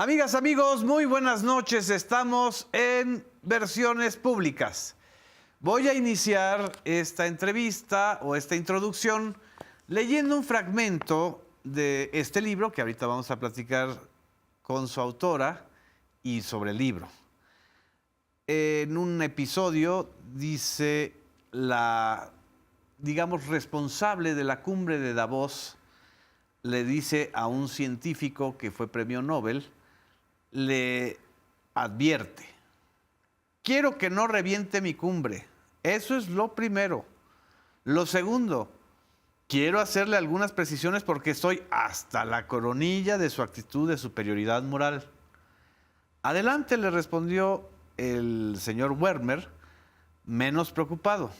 Amigas, amigos, muy buenas noches. Estamos en Versiones Públicas. Voy a iniciar esta entrevista o esta introducción leyendo un fragmento de este libro que ahorita vamos a platicar con su autora y sobre el libro. En un episodio dice la, digamos, responsable de la cumbre de Davos, le dice a un científico que fue premio Nobel, le advierte: quiero que no reviente mi cumbre. Eso es lo primero. Lo segundo, quiero hacerle algunas precisiones porque estoy hasta la coronilla de su actitud de superioridad moral. Adelante, le respondió el señor Werner, menos preocupado,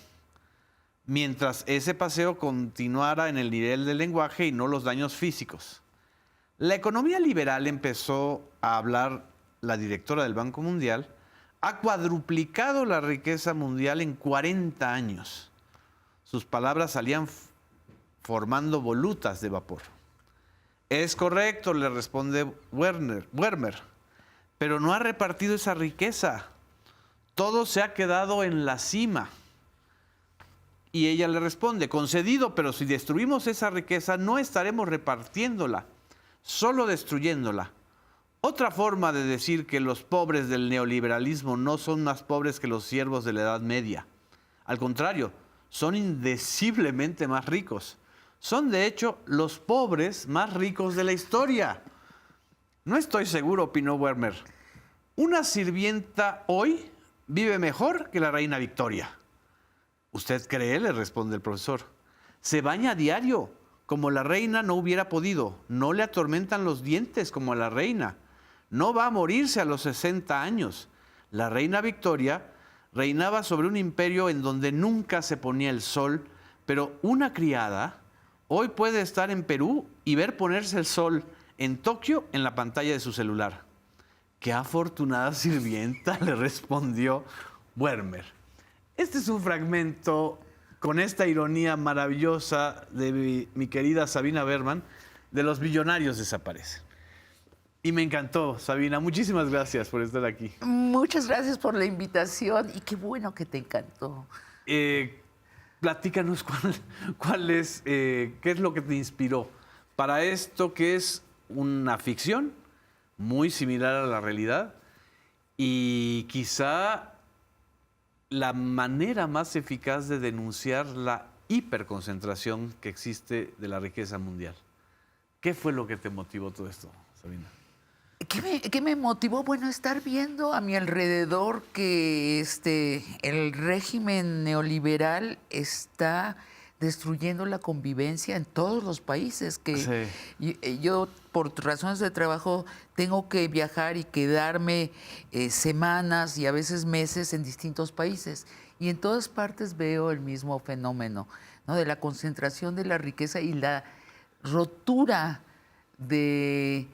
mientras ese paseo continuara en el nivel del lenguaje y no los daños físicos. La economía liberal, empezó a hablar la directora del Banco Mundial, ha cuadruplicado la riqueza mundial en 40 años. Sus palabras salían formando volutas de vapor. Es correcto, le responde Werner, pero no ha repartido esa riqueza. Todo se ha quedado en la cima. Y ella le responde: concedido, pero si destruimos esa riqueza no estaremos repartiéndola, solo destruyéndola. Otra forma de decir que los pobres del neoliberalismo no son más pobres que los siervos de la Edad Media. Al contrario, son indeciblemente más ricos. Son, de hecho, los pobres más ricos de la historia. No estoy seguro, opinó Werner. Una sirvienta hoy vive mejor que la reina Victoria. ¿Usted cree?, le responde el profesor. Se baña a diario, como la reina no hubiera podido. No le atormentan los dientes como a la reina. No va a morirse a los 60 años. La reina Victoria reinaba sobre un imperio en donde nunca se ponía el sol, pero una criada hoy puede estar en Perú y ver ponerse el sol en Tokio en la pantalla de su celular. ¡Qué afortunada sirvienta!, le respondió Werner. Este es un fragmento con esta ironía maravillosa de mi querida Sabina Berman, de Los billonarios desaparecen. Y me encantó, Sabina. Muchísimas gracias por estar aquí. Muchas gracias por la invitación y qué bueno que te encantó. Platícanos qué es lo que te inspiró para esto, que es una ficción muy similar a la realidad y quizá la manera más eficaz de denunciar la hiperconcentración que existe de la riqueza mundial. ¿Qué fue lo que te motivó todo esto, Sabina? ¿Qué me motivó? Bueno, estar viendo a mi alrededor que el régimen neoliberal está destruyendo la convivencia en todos los países. Que sí. Yo, por razones de trabajo, tengo que viajar y quedarme semanas y a veces meses en distintos países. Y en todas partes veo el mismo fenómeno, ¿no?, de la concentración de la riqueza y la rotura de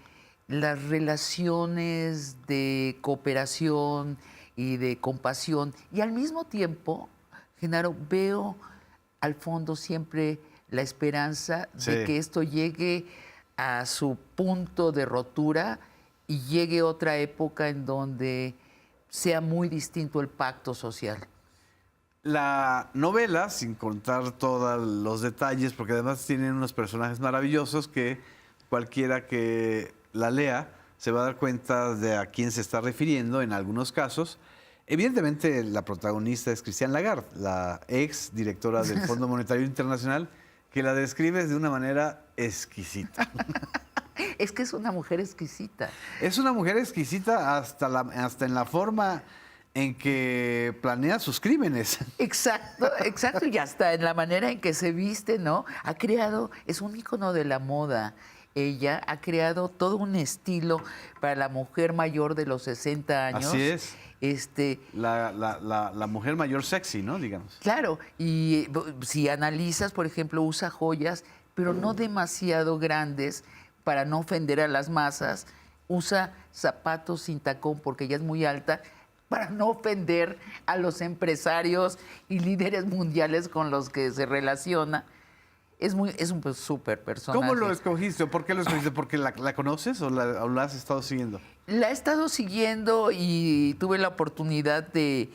las relaciones de cooperación y de compasión. Y al mismo tiempo, Genaro, veo al fondo siempre la esperanza de que esto llegue a su punto de rotura y llegue otra época en donde sea muy distinto el pacto social. La novela, sin contar todos los detalles, porque además tienen unos personajes maravillosos que cualquiera que la lea se va a dar cuenta de a quién se está refiriendo en algunos casos. Evidentemente, la protagonista es Christine Lagarde, la ex directora del Fondo Monetario Internacional, que la describes de una manera exquisita. Es que es una mujer exquisita. Es una mujer exquisita hasta en la forma en que planea sus crímenes. Exacto, exacto. Y hasta en la manera en que se viste, ¿no? Es un ícono de la moda. Ella ha creado todo un estilo para la mujer mayor de los 60 años. Así es. La mujer mayor sexy, ¿no? Digamos. Claro, y si analizas, por ejemplo, usa joyas, pero no demasiado grandes para no ofender a las masas. Usa zapatos sin tacón porque ella es muy alta para no ofender a los empresarios y líderes mundiales con los que se relaciona. Es un súper personaje. ¿Cómo lo escogiste o por qué lo escogiste? ¿Porque la conoces o la has estado siguiendo? La he estado siguiendo y tuve la oportunidad de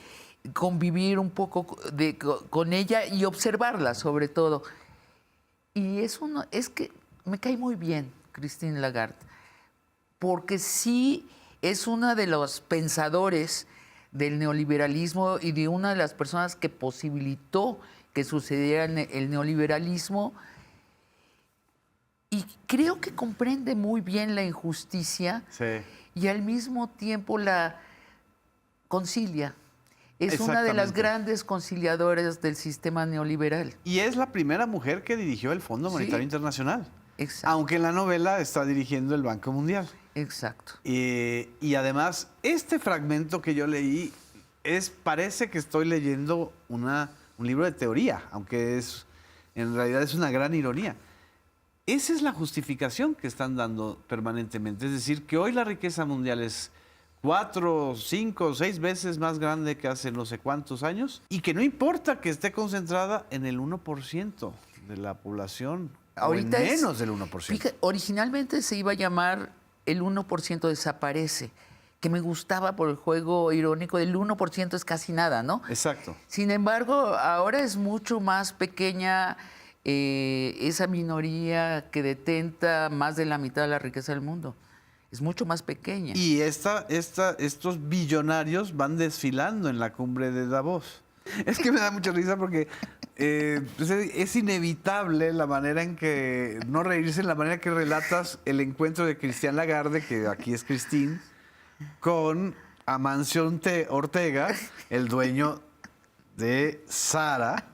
convivir un poco con ella y observarla sobre todo. Y es que me cae muy bien Christine Lagarde, porque sí es una de los pensadores del neoliberalismo y de una de las personas que posibilitó que sucediera el neoliberalismo. Y creo que comprende muy bien la injusticia y al mismo tiempo la concilia. Es una de las grandes conciliadoras del sistema neoliberal. Y es la primera mujer que dirigió el Fondo Monetario Internacional. Exacto. Aunque en la novela está dirigiendo el Banco Mundial. Exacto. Y además, este fragmento que yo leí parece que estoy leyendo un libro de teoría, aunque en realidad es una gran ironía. Esa es la justificación que están dando permanentemente. Es decir, que hoy la riqueza mundial es 4, 5, 6 veces más grande que hace no sé cuántos años y que no importa que esté concentrada en el 1% de la población. Ahorita o en menos del 1%. Fíjate, originalmente se iba a llamar El 1% desaparece, que me gustaba por el juego irónico del 1% es casi nada, ¿no? Exacto. Sin embargo, ahora es mucho más pequeña esa minoría que detenta más de la mitad de la riqueza del mundo. Es mucho más pequeña. Y estos billonarios van desfilando en la cumbre de Davos. Es que me da mucha risa porque pues es inevitable la manera en que, no reírse, en la manera que relatas el encuentro de Christine Lagarde, que aquí es Christine, con Amancio Ortega, el dueño de Zara,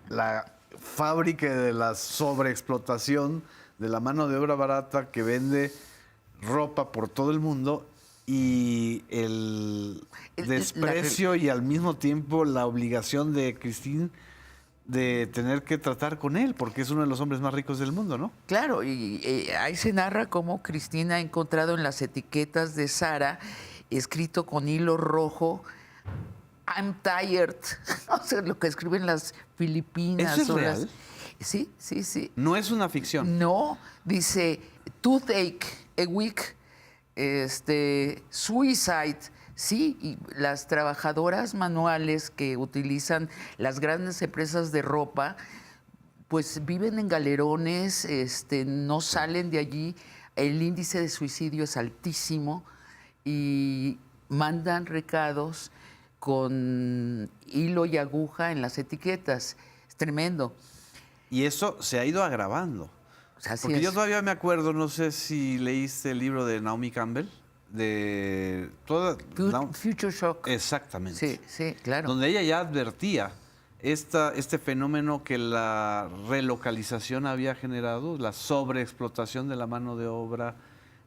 la fábrica de la sobreexplotación de la mano de obra barata que vende ropa por todo el mundo, y el desprecio y al mismo tiempo la obligación de Christine de tener que tratar con él, porque es uno de los hombres más ricos del mundo, ¿no? Claro, y ahí se narra cómo Cristina ha encontrado en las etiquetas de Zara, escrito con hilo rojo, I'm tired. O sea, lo que escriben las Filipinas. ¿Eso es real? Sí, sí, sí. No es una ficción. No, dice toothache, a week, suicide. Sí, y las trabajadoras manuales que utilizan las grandes empresas de ropa, pues viven en galerones, no salen de allí. El índice de suicidio es altísimo y mandan recados con hilo y aguja en las etiquetas. Es tremendo. Y eso se ha ido agravando. Así Porque es. yo todavía me acuerdo, no sé si leíste el libro de Naomi Campbell, de Future Shock. Exactamente. Sí, sí, claro. Donde ella ya advertía este fenómeno que la relocalización había generado, la sobreexplotación de la mano de obra,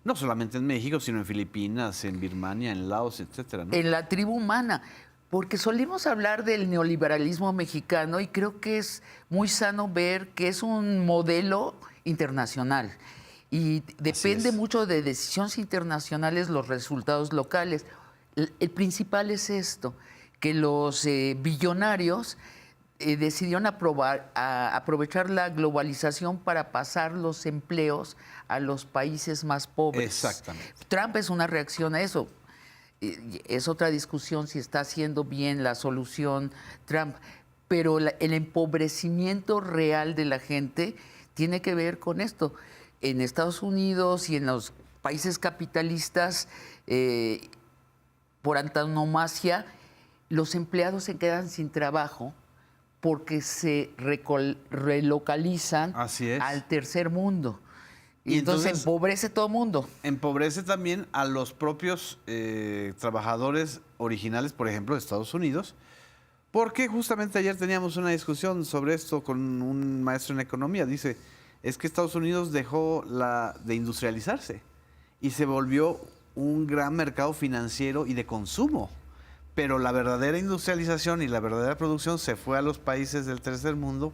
no solamente en México, sino en Filipinas, en Birmania, en Laos, etcétera, ¿no? En la tribu humana, porque solemos hablar del neoliberalismo mexicano y creo que es muy sano ver que es un modelo internacional y depende mucho de decisiones internacionales los resultados locales. El principal es esto, que los billonarios decidieron aprovechar la globalización para pasar los empleos a los países más pobres. Exactamente. Trump es una reacción a eso. Es otra discusión si está haciendo bien la solución Trump, pero el empobrecimiento real de la gente tiene que ver con esto. En Estados Unidos y en los países capitalistas, por antonomasia, los empleados se quedan sin trabajo porque se relocalizan al tercer mundo. Y entonces empobrece todo el mundo. Empobrece también a los propios trabajadores originales, por ejemplo, de Estados Unidos, porque justamente ayer teníamos una discusión sobre esto con un maestro en economía. Dice, es que Estados Unidos dejó de industrializarse y se volvió un gran mercado financiero y de consumo. Pero la verdadera industrialización y la verdadera producción se fue a los países del tercer mundo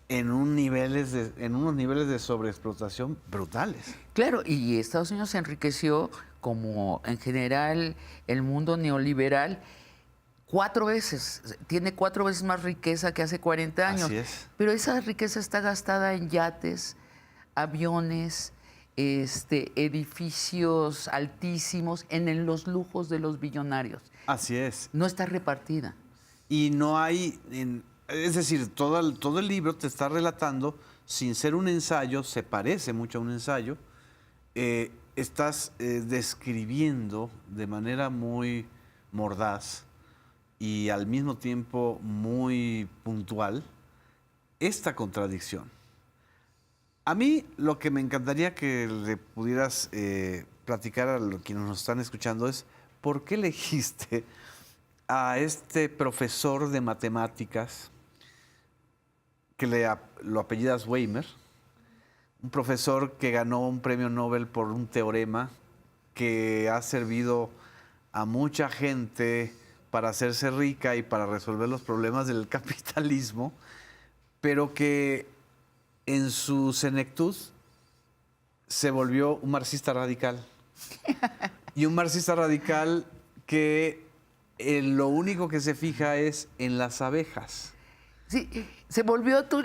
en unos niveles de sobreexplotación brutales. Claro, y Estados Unidos se enriqueció, como en general el mundo neoliberal, 4 veces, tiene 4 veces más riqueza que hace 40 años. Así es. Pero esa riqueza está gastada en yates, aviones, edificios altísimos, los lujos de los billonarios. Así es. No está repartida. Y no hay, es decir, todo el libro te está relatando, sin ser un ensayo, se parece mucho a un ensayo, estás describiendo de manera muy mordaz y al mismo tiempo muy puntual esta contradicción. A mí lo que me encantaría que le pudieras platicar a los quienes nos están escuchando es ¿por qué elegiste a este profesor de matemáticas que lo apellidas Weimer? Un profesor que ganó un premio Nobel por un teorema que ha servido a mucha gente para hacerse rica y para resolver los problemas del capitalismo, pero que en su senectud se volvió un marxista radical. Y un marxista radical que lo único que se fija es en las abejas. Sí, se volvió, tú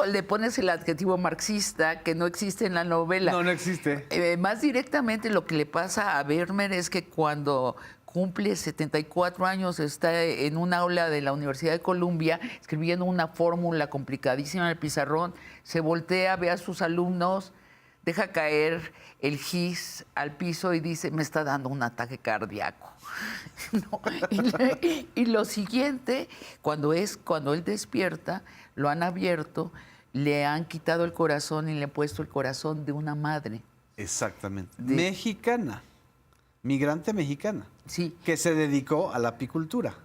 le pones el adjetivo marxista que no existe en la novela. No existe. Más directamente lo que le pasa a Vermeer es que cuando cumple 74 años, está en un aula de la Universidad de Columbia escribiendo una fórmula complicadísima en el pizarrón, se voltea, ve a sus alumnos, deja caer el gis al piso y dice, me está dando un ataque cardíaco. No, y lo siguiente, cuando él despierta, lo han abierto, le han quitado el corazón y le han puesto el corazón de una madre. Exactamente. Mexicana, migrante mexicana. Sí. Que se dedicó a la apicultura.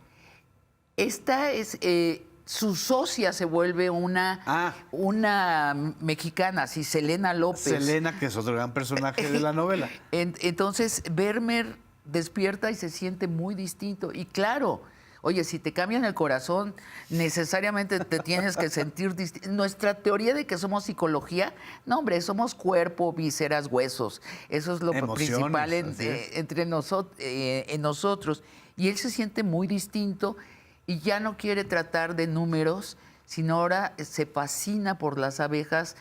Esta es... su socia se vuelve una mexicana, sí, Selena López. Selena, que es otro gran personaje de la novela. Entonces, Vermeer despierta y se siente muy distinto. Y claro, oye, si te cambian el corazón, necesariamente te tienes que sentir distinto. Nuestra teoría de que somos psicología, no, hombre, somos cuerpo, vísceras, huesos. Eso es lo principal entre nosotros. Y él se siente muy distinto y ya no quiere tratar de números, sino ahora se fascina por las abejas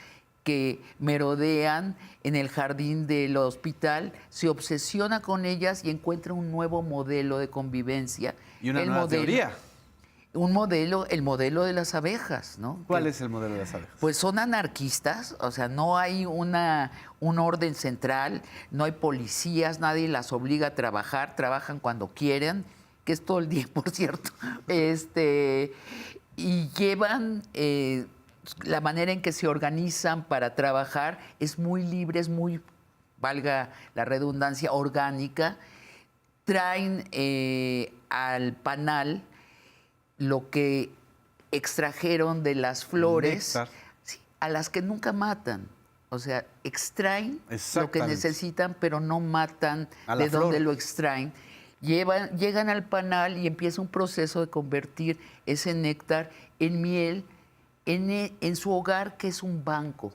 que merodean en el jardín del hospital, se obsesiona con ellas y encuentra un nuevo modelo de convivencia. Y una nueva teoría. El modelo de las abejas, ¿no? ¿Cuál es el modelo de las abejas? Pues son anarquistas, o sea, no hay un orden central, no hay policías, nadie las obliga a trabajar, trabajan cuando quieren, que es todo el día, por cierto. Y llevan la manera en que se organizan para trabajar es muy libre, es muy, valga la redundancia, orgánica. Traen al panal lo que extrajeron de las flores, sí, a las que nunca matan. O sea, extraen lo que necesitan, pero no matan de donde lo extraen. Llegan al panal y empieza un proceso de convertir ese néctar en miel en su hogar, que es un banco.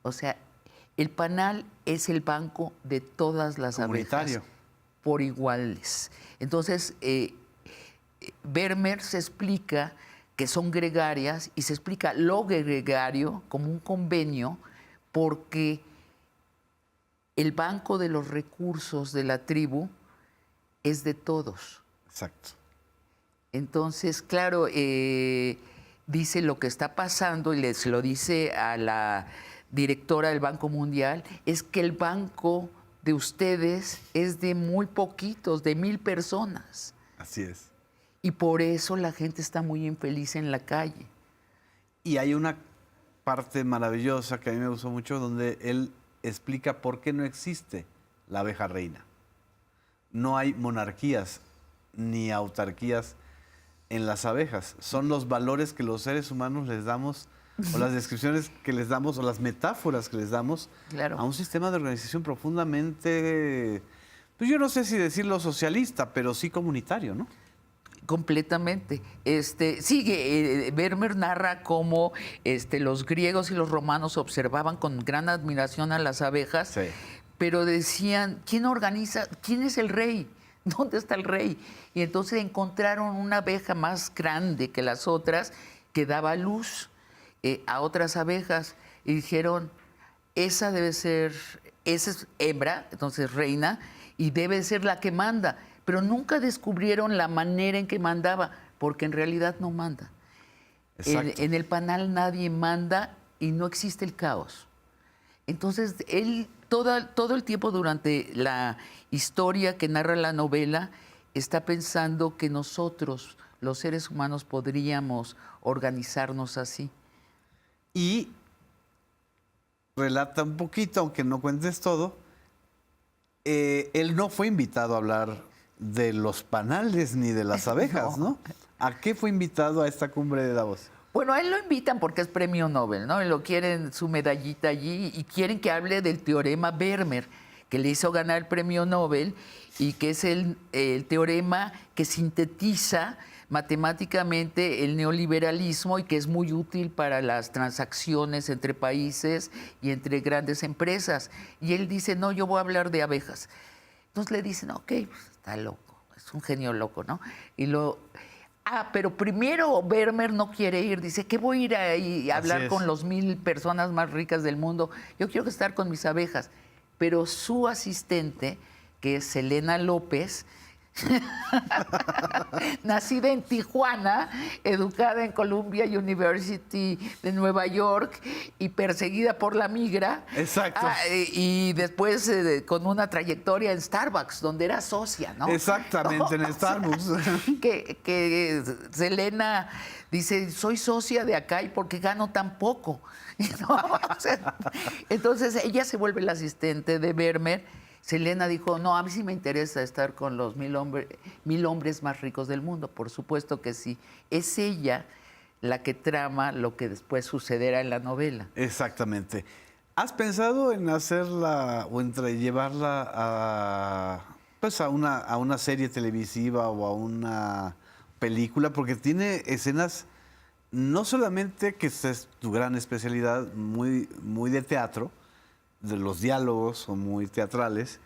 O sea, el panal es el banco de todas las abejas por iguales. Entonces, Vermeer se explica que son gregarias y se explica lo gregario como un convenio porque el banco de los recursos de la tribu es de todos. Exacto. Entonces, claro, dice lo que está pasando y se lo dice a la directora del Banco Mundial, es que el banco de ustedes es de muy poquitos, de 1,000 personas. Así es. Y por eso la gente está muy infeliz en la calle. Y hay una parte maravillosa que a mí me gustó mucho donde él explica por qué no existe la abeja reina. No hay monarquías ni autarquías en las abejas. Son los valores que los seres humanos les damos, o las descripciones que les damos, o las metáforas que les damos a un sistema de organización profundamente, pues yo no sé si decirlo socialista, pero sí comunitario, ¿no? Completamente. Vermeer narra cómo los griegos y los romanos observaban con gran admiración a las abejas, pero decían, ¿quién organiza? ¿Quién es el rey? ¿dónde está el rey? Y entonces encontraron una abeja más grande que las otras que daba luz a otras abejas y dijeron, esa es hembra, entonces reina, y debe ser la que manda. Pero nunca descubrieron la manera en que mandaba, porque en realidad no manda. En el panal nadie manda y no existe el caos. Entonces, él todo el tiempo durante la historia que narra la novela está pensando que nosotros, los seres humanos, podríamos organizarnos así. Y relata un poquito, aunque no cuentes todo, él no fue invitado a hablar de los panales ni de las abejas, ¿no? ¿A qué fue invitado a esta cumbre de Davos? Bueno, a él lo invitan porque es premio Nobel, ¿no? Y lo quieren su medallita allí y quieren que hable del teorema Vermeer, que le hizo ganar el premio Nobel y que es el teorema que sintetiza matemáticamente el neoliberalismo y que es muy útil para las transacciones entre países y entre grandes empresas. Y él dice, no, yo voy a hablar de abejas. Entonces le dicen, ok, pues está loco, es un genio loco, ¿no? Pero primero Vermeer no quiere ir, dice, ¿qué voy a ir ahí a hablar con los 1000 personas más ricas del mundo? Yo quiero estar con mis abejas. Pero su asistente, que es Selena López, nacida en Tijuana, educada en Columbia University de Nueva York y perseguida por la migra. Exacto. Y después con una trayectoria en Starbucks, donde era socia, ¿no? Exactamente, en Starbucks. Que Selena dice, soy socia de acá y porque gano tan poco. ¿No? O sea, entonces ella se vuelve la asistente de Vermeer. Selena dijo, no, a mí sí me interesa estar con los 1000 hombres más ricos del mundo. Por supuesto que sí. Es ella la que trama lo que después sucederá en la novela. Exactamente. ¿Has pensado en hacerla o en llevarla a una serie televisiva o a una película? Porque tiene escenas, no solamente que es tu gran especialidad, muy, muy de teatro, de los diálogos son muy teatrales,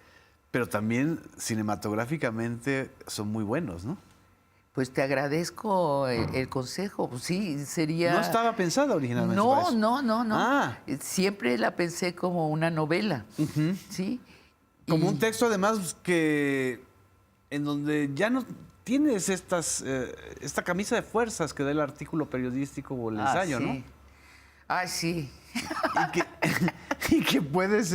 pero también cinematográficamente son muy buenos, ¿no? Pues te agradezco el consejo. Pues sí, sería... No estaba pensada originalmente para eso. No. Ah. Siempre la pensé como una novela, ¿sí? Como un texto además que en donde ya no tienes esta camisa de fuerzas que da el artículo periodístico o el ensayo, sí. ¿no? Ah, sí. Y que puedes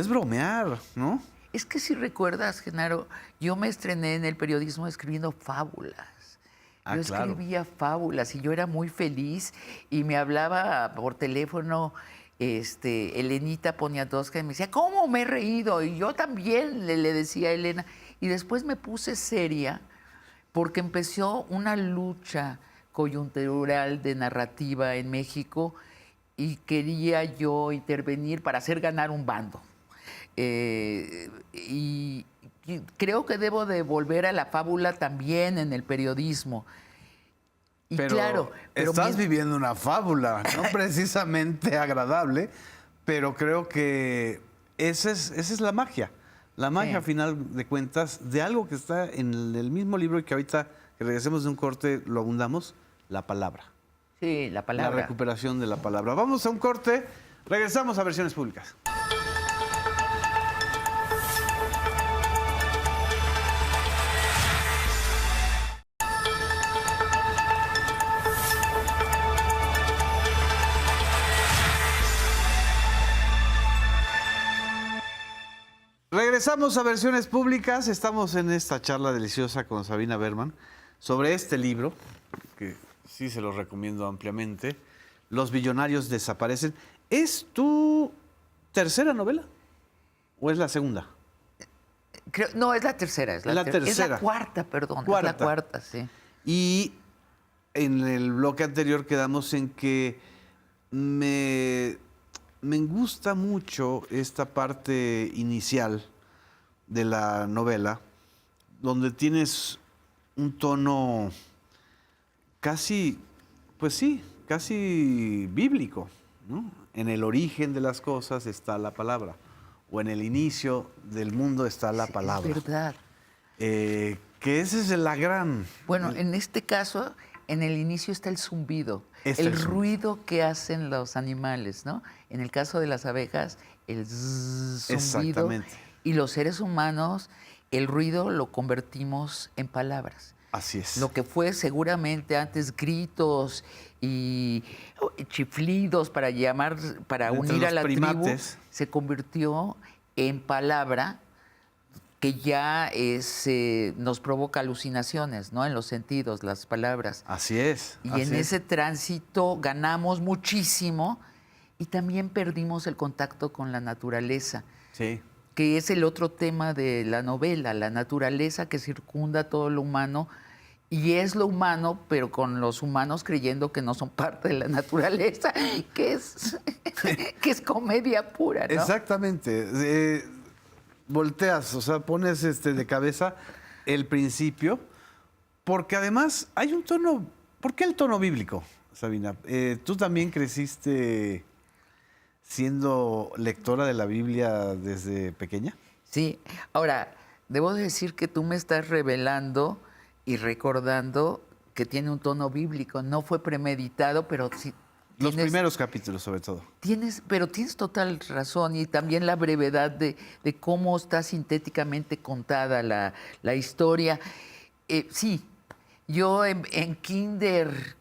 bromear, ¿no? Es que si recuerdas, Genaro, yo me estrené en el periodismo escribiendo fábulas. Yo claro. escribía fábulas y yo era muy feliz y me hablaba por teléfono Elenita Poniatowska y me decía, ¿cómo me he reído? Y yo también le decía a Elena. Y después me puse seria porque empezó una lucha coyuntural de narrativa en México y quería yo intervenir para hacer ganar un bando. Y creo que debo de volver a la fábula también en el periodismo. Y pero claro, estás viviendo una fábula, no precisamente agradable, pero creo que esa es la magia. La magia, a final de cuentas, de algo que está en el mismo libro y que ahorita que regresemos de un corte lo abundamos, la palabra. Sí, la palabra. La recuperación de la palabra. Vamos a un corte, regresamos a Versiones Públicas. Regresamos a Versiones Públicas. Estamos en esta charla deliciosa con Sabina Berman sobre este libro, que sí se lo recomiendo ampliamente, Los billonarios desaparecen. ¿Es tu tercera novela o es la segunda? No, es la tercera. Es la tercera. Es la cuarta, perdón. Cuarta. Es la cuarta, sí. Y en el bloque anterior quedamos en que me gusta mucho esta parte inicial de la novela, donde tienes un tono casi, pues sí, casi bíblico, ¿no? En el origen de las cosas está la palabra, o en el inicio del mundo está la palabra. Es verdad. Que esa es la gran... Bueno, en este caso, en el inicio está el zumbido, Está el el zumbido. ruido que hacen los animales, ¿no? En el caso de las abejas, el zumbido. Exactamente. Y los seres humanos, el ruido lo convertimos en palabras. Así es. Lo que fue seguramente antes gritos y chiflidos para llamar, para Entre unir a los la primates. tribu, se convirtió en palabra que ya nos provoca alucinaciones, ¿no? En los sentidos, las palabras. Así es. Y así en es. ese tránsito ganamos muchísimo y también perdimos el contacto con la naturaleza, Sí. que es el otro tema de la novela, la naturaleza que circunda todo lo humano. Y es lo humano, pero con los humanos creyendo que no son parte de la naturaleza, que es comedia pura, ¿no? Exactamente. Volteas, o sea, pones de cabeza el principio, porque además hay un tono. ¿Por qué el tono bíblico, Sabina? Tú también creciste siendo lectora de la Biblia desde pequeña. Sí. Ahora, debo decir que tú me estás revelando y recordando que tiene un tono bíblico. No fue premeditado, pero sí. Los primeros capítulos, sobre todo. Pero tienes total razón y también la brevedad de cómo está sintéticamente contada la historia. Sí, yo en kinder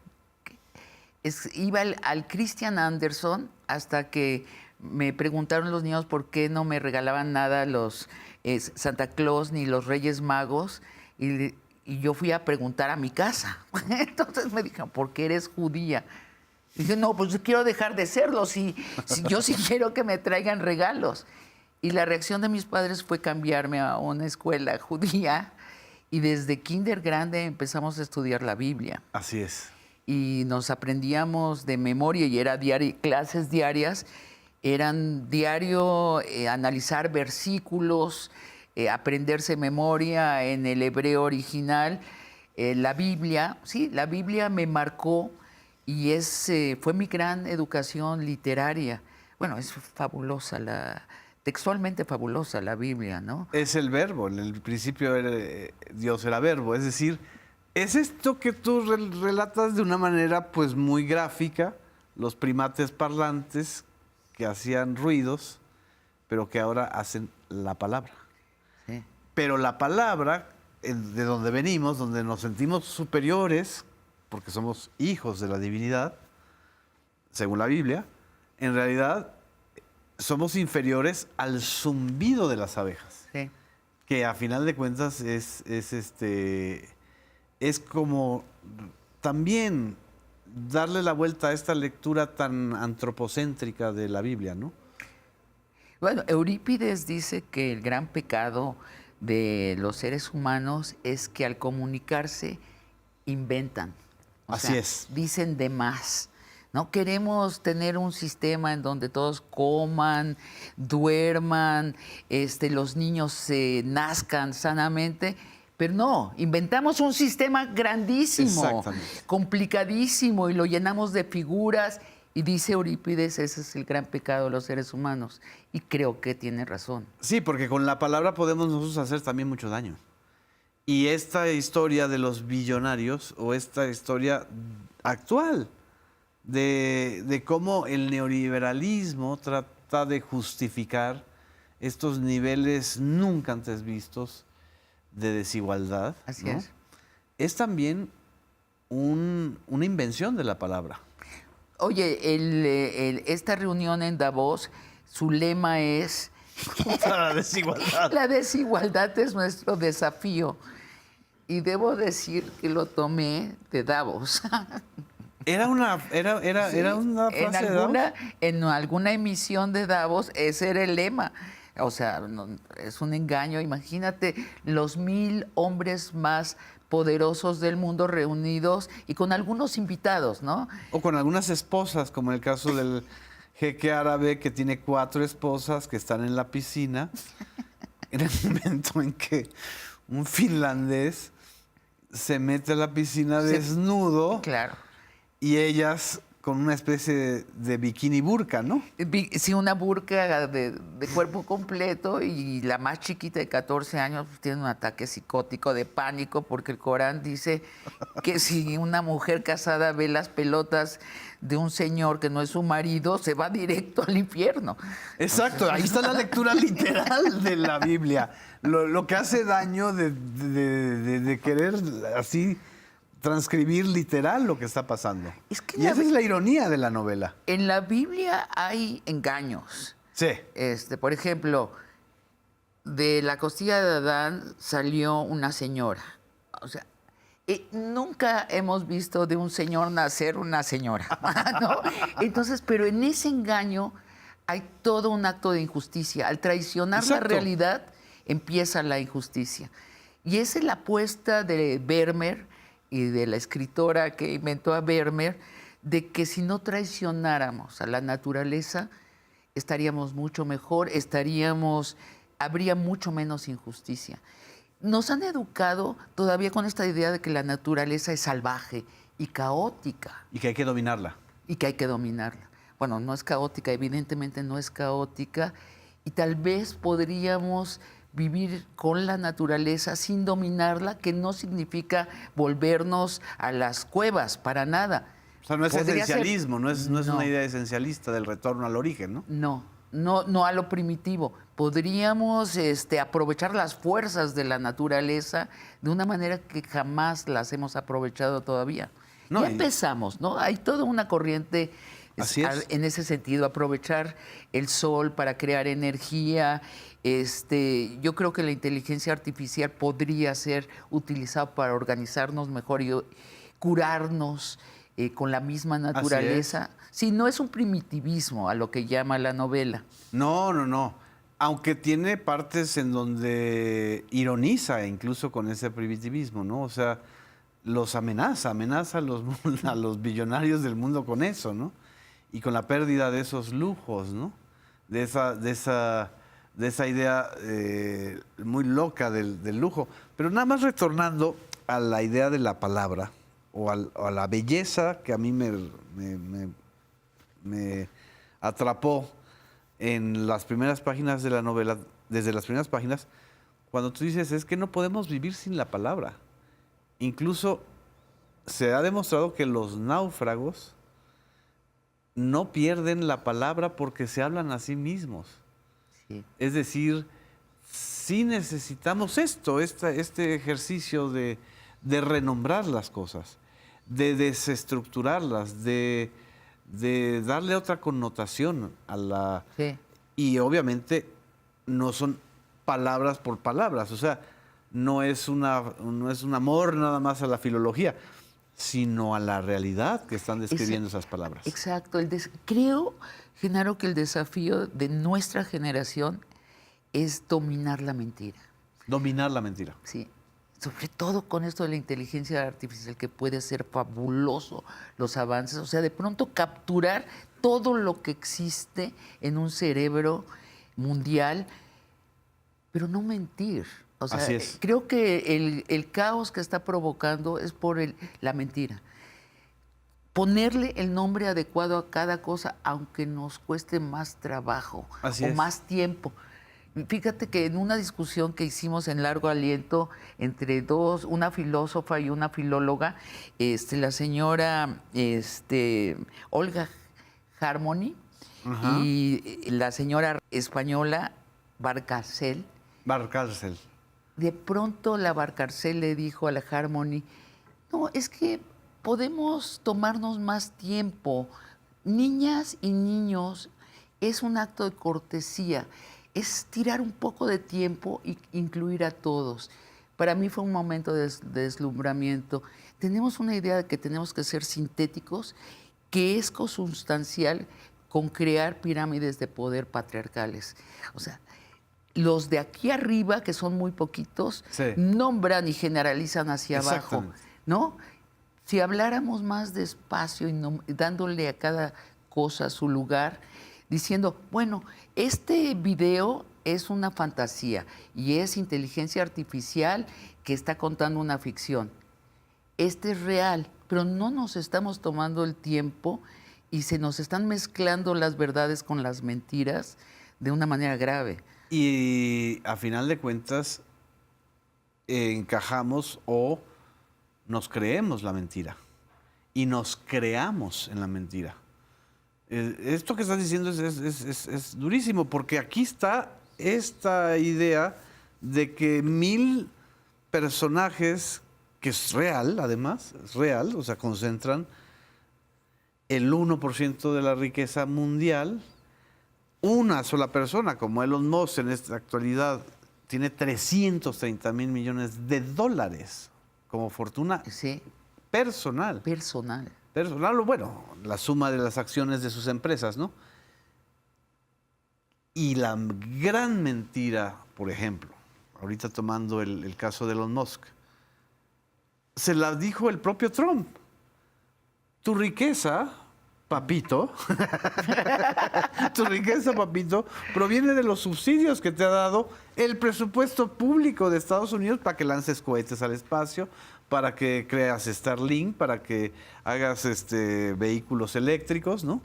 iba al Christian Anderson hasta que me preguntaron los niños por qué no me regalaban nada los Santa Claus ni los Reyes Magos y yo fui a preguntar a mi casa. Entonces me dijeron, ¿por qué eres judía? Y dije, no, pues quiero dejar de serlo, yo sí quiero que me traigan regalos. Y la reacción de mis padres fue cambiarme a una escuela judía y desde kinder grande empezamos a estudiar la Biblia. Así es. Y nos aprendíamos de memoria y era clases diarias, eran diario analizar versículos, aprenderse memoria en el hebreo original, la Biblia. Sí, la Biblia me marcó. Y fue mi gran educación literaria. Bueno, es fabulosa, textualmente fabulosa la Biblia, ¿no? Es el verbo. En el principio Dios era verbo. Es decir, es esto que tú relatas de una manera pues muy gráfica, los primates parlantes que hacían ruidos, pero que ahora hacen la palabra. Sí. Pero la palabra, de donde venimos, donde nos sentimos superiores, porque somos hijos de la divinidad, según la Biblia, en realidad somos inferiores al zumbido de las abejas, Sí. que a final de cuentas es como también darle la vuelta a esta lectura tan antropocéntrica de la Biblia, ¿no? Bueno, Eurípides dice que el gran pecado de los seres humanos es que al comunicarse inventan. Así es. Dicen de más. No queremos tener un sistema en donde todos coman, duerman, los niños nazcan sanamente, pero no, inventamos un sistema grandísimo, Exactamente. complicadísimo y lo llenamos de figuras y dice Eurípides, ese es el gran pecado de los seres humanos y creo que tiene razón. Sí, porque con la palabra podemos nosotros hacer también mucho daño. Y esta historia de los billonarios, o esta historia actual de cómo el neoliberalismo trata de justificar estos niveles nunca antes vistos de desigualdad, Así ¿no? Es también una invención de la palabra. Oye, esta reunión en Davos, su lema es... Contra la desigualdad. La desigualdad es nuestro desafío. Y debo decir que lo tomé de Davos. Era una frase de Davos. En alguna emisión de Davos, ese era el lema. O sea, es un engaño. Imagínate los 1000 hombres más poderosos del mundo reunidos y con algunos invitados, ¿no? O con algunas esposas, como en el caso del jeque árabe que tiene 4 esposas que están en la piscina. En el momento en que un finlandés se mete a la piscina desnudo, Claro. y ellas con una especie de bikini burka, ¿no? Sí, una burka de cuerpo completo y la más chiquita de 14 años pues, tiene un ataque psicótico de pánico porque el Corán dice que si una mujer casada ve las pelotas de un señor que no es su marido, se va directo al infierno. Exacto, ahí está la lectura literal de la Biblia. Lo que hace daño de querer así transcribir literal lo que está pasando. Y esa es la ironía de la novela. En la Biblia hay engaños. Sí. Por ejemplo, de la costilla de Adán salió una señora. O sea, nunca hemos visto de un señor nacer una señora, ¿no? Entonces, pero en ese engaño hay todo un acto de injusticia. Al traicionar la realidad, empieza la injusticia. Y esa es la apuesta de Vermeer y de la escritora que inventó a Vermeer, de que si no traicionáramos a la naturaleza, estaríamos mucho mejor, habría mucho menos injusticia. Nos han educado todavía con esta idea de que la naturaleza es salvaje y caótica. Y que hay que dominarla. Y que hay que dominarla. Bueno, no es caótica, evidentemente no es caótica, y tal vez podríamos vivir con la naturaleza sin dominarla, que no significa volvernos a las cuevas, para nada. O sea, no es esencialismo, no es una idea esencialista del retorno al origen, ¿no? No a lo primitivo. Podríamos aprovechar las fuerzas de la naturaleza de una manera que jamás las hemos aprovechado todavía. Ya empezamos, ¿no? Hay toda una corriente en ese sentido, aprovechar el sol para crear energía. Yo creo que la inteligencia artificial podría ser utilizada para organizarnos mejor y curarnos con la misma naturaleza. Sí, no es un primitivismo a lo que llama la novela. No. Aunque tiene partes en donde ironiza incluso con ese primitivismo, ¿no? O sea, los amenaza a los billonarios del mundo con eso, ¿no? Y con la pérdida de esos lujos, ¿no? De esa idea muy loca del lujo. Pero nada más retornando a la idea de la palabra o a la belleza que a mí me atrapó en las primeras páginas de la novela, desde las primeras páginas, cuando tú dices, es que no podemos vivir sin la palabra. Incluso se ha demostrado que los náufragos no pierden la palabra porque se hablan a sí mismos. Sí. Es decir, sí necesitamos este ejercicio de renombrar las cosas, de desestructurarlas, de darle otra connotación a la... Sí. Y obviamente no son palabras por palabras, o sea, no es un amor nada más a la filología, sino a la realidad que están describiendo esas palabras. Exacto. Creo, Genaro, que el desafío de nuestra generación es dominar la mentira. Dominar la mentira. Sí. Sobre todo con esto de la inteligencia artificial, que puede ser fabuloso los avances. O sea, de pronto capturar todo lo que existe en un cerebro mundial, pero no mentir. O sea, así es. Creo que el caos que está provocando es por la mentira. Ponerle el nombre adecuado a cada cosa, aunque nos cueste más trabajo más tiempo. Fíjate que en una discusión que hicimos en Largo Aliento entre una filósofa y una filóloga, la señora Olga Harmony y la señora española Valcárcel. De pronto la Valcárcel le dijo a la Harmony, no, es que podemos tomarnos más tiempo. Niñas y niños, es un acto de cortesía. Es tirar un poco de tiempo e incluir a todos. Para mí fue un momento de deslumbramiento. Tenemos una idea de que tenemos que ser sintéticos, que es consustancial con crear pirámides de poder patriarcales. O sea, los de aquí arriba, que son muy poquitos, nombran y generalizan hacia abajo, ¿no? Si habláramos más despacio y dándole a cada cosa su lugar, diciendo, bueno, este video es una fantasía y es inteligencia artificial que está contando una ficción. Este es real, pero no nos estamos tomando el tiempo y se nos están mezclando las verdades con las mentiras de una manera grave. Y a final de cuentas, encajamos o nos creemos la mentira. Y nos creamos en la mentira. Esto que estás diciendo es durísimo, porque aquí está esta idea de que 1000 personajes, que es real, además, es real, o sea, concentran el 1% de la riqueza mundial. Una sola persona, como Elon Musk en esta actualidad, tiene 330,000 millones de dólares como fortuna Sí, personal. personal. Personal, o bueno, la suma de las acciones de sus empresas, ¿no? Y la gran mentira, por ejemplo, ahorita tomando el caso de Elon Musk, se la dijo el propio Trump. Tu riqueza, papito, tu riqueza, papito, proviene de los subsidios que te ha dado el presupuesto público de Estados Unidos para que lances cohetes al espacio, para que creas Starlink, para que hagas vehículos eléctricos, ¿no?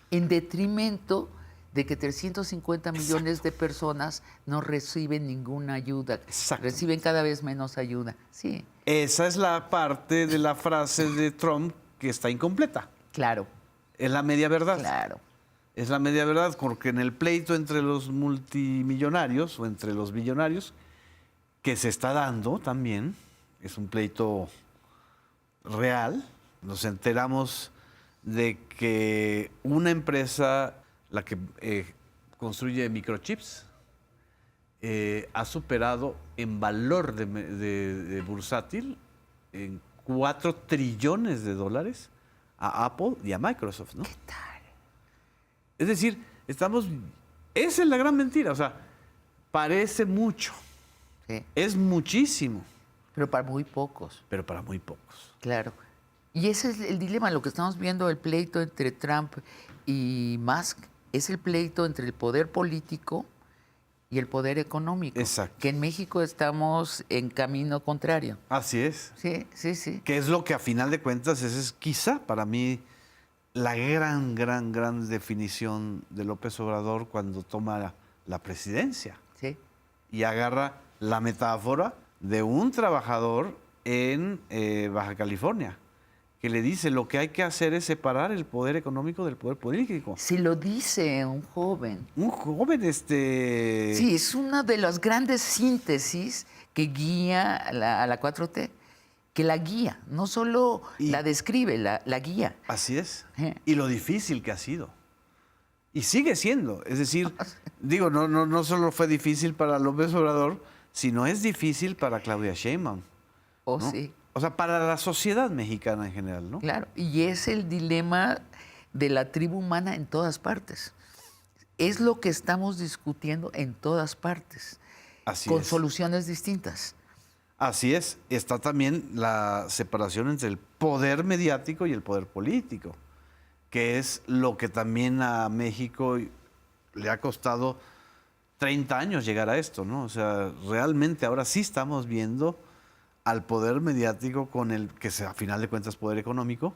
En detrimento de que 350 millones de personas no reciben ninguna ayuda. Exactamente. Reciben cada vez menos ayuda. Sí, Esa es la parte de la frase de Trump que está incompleta. claro, Es la media verdad. claro. Es la media verdad, porque en el pleito entre los multimillonarios o entre los billonarios, que se está dando también, es un pleito real, nos enteramos de que una empresa, la que construye microchips, ha superado en valor de bursátil en 4 trillones de dólares a Apple y a Microsoft, ¿no? ¿Qué tal? Es decir, esa es la gran mentira, o sea, parece mucho, Sí, es muchísimo, pero para muy pocos, pero para muy pocos. claro. Y ese es el dilema, lo que estamos viendo, el pleito entre Trump y Musk, es el pleito entre el poder político y el poder económico. Exacto. Que en México estamos en camino contrario. Así es. Sí, sí, sí. Que es lo que a final de cuentas es quizá para mí la gran definición de López Obrador cuando toma la presidencia Sí. y agarra la metáfora de un trabajador en Baja California, que le dice lo que hay que hacer es separar el poder económico del poder político. Se lo dice un joven. Un joven, Sí, es una de las grandes síntesis que guía a la 4T, que la guía, no solo Y- la describe, la guía. Así es. Eh. Y lo difícil que ha sido. Y sigue siendo. Es decir, digo, no solo fue difícil para López Obrador, sino es difícil para Claudia Sheinbaum. Oh, ¿no? sí, O sea, para la sociedad mexicana en general, ¿no? claro. Y es el dilema de la tribu humana en todas partes. Es lo que estamos discutiendo en todas partes, Así con es. soluciones distintas. Así es. Está también la separación entre el poder mediático y el poder político, que es lo que también a México le ha costado 30 años llegar a esto, ¿no? O sea, realmente ahora sí estamos viendo al poder mediático con el que a final de cuentas poder económico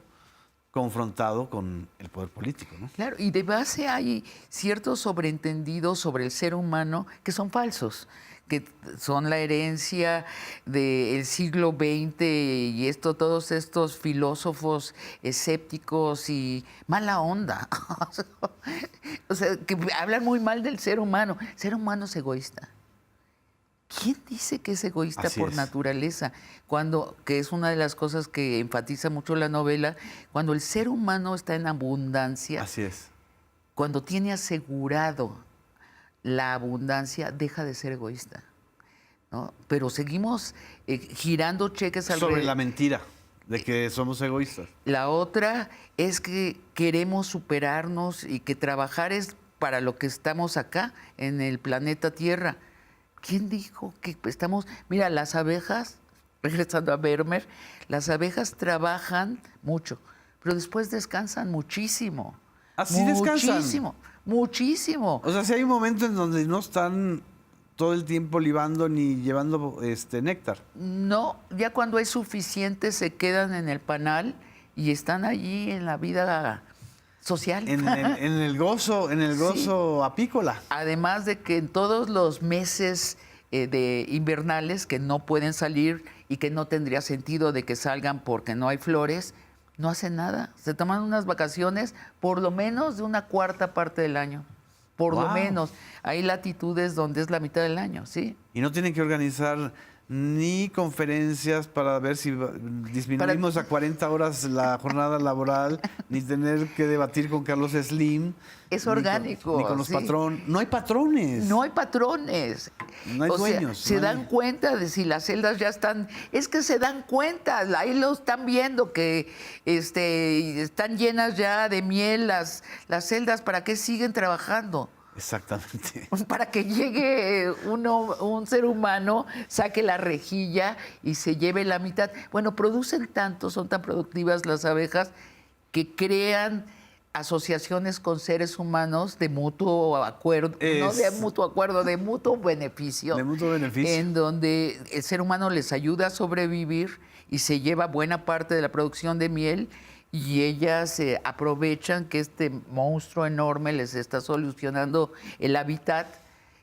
confrontado con el poder político, ¿no? Claro, y de base hay ciertos sobreentendidos sobre el ser humano que son falsos, que son la herencia del siglo XX y todos estos filósofos escépticos y mala onda. O sea, que hablan muy mal del ser humano. El ser humano es egoísta. ¿Quién dice que es egoísta Así por es. naturaleza? Que es una de las cosas que enfatiza mucho la novela, cuando el ser humano está en abundancia, Así es. cuando tiene asegurado la abundancia, deja de ser egoísta, ¿no? Pero seguimos girando cheques Sobre alrededor. la mentira de que somos egoístas. La otra es que queremos superarnos y que trabajar es para lo que estamos acá, en el planeta Tierra. ¿Quién dijo que estamos...? Mira, las abejas, regresando a Vermeer, las abejas trabajan mucho, pero después descansan muchísimo. ¿Así descansan? Muchísimo, muchísimo. O sea, si hay un momento en donde no están todo el tiempo libando ni llevando néctar. No, ya cuando es suficiente se quedan en el panal y están allí en la vida social. en el gozo apícola. Además de que en todos los meses de invernales que no pueden salir y que no tendría sentido de que salgan porque no hay flores, no hacen nada. Se toman unas vacaciones por lo menos de una cuarta parte del año. Por lo Wow. menos. Hay latitudes donde es la mitad del año, ¿sí? Y no tienen que organizar ni conferencias para ver si disminuimos a 40 horas la jornada laboral, ni tener que debatir con Carlos Slim. Es ni con- orgánico, Ni con los sí. patrones. No hay patrones. No hay patrones. No hay O sea, dueños, se no hay- dan cuenta de si las celdas ya están. Es que se dan cuenta, ahí lo están viendo, que están llenas ya de miel las celdas. ¿Para qué siguen trabajando? Exactamente. Para que llegue un ser humano, saque la rejilla y se lleve la mitad. Bueno, producen tanto, son tan productivas las abejas, que crean asociaciones con seres humanos de mutuo acuerdo, no de mutuo acuerdo, de mutuo beneficio. De mutuo beneficio. En donde el ser humano les ayuda a sobrevivir y se lleva buena parte de la producción de miel, y ellas aprovechan que este monstruo enorme les está solucionando el hábitat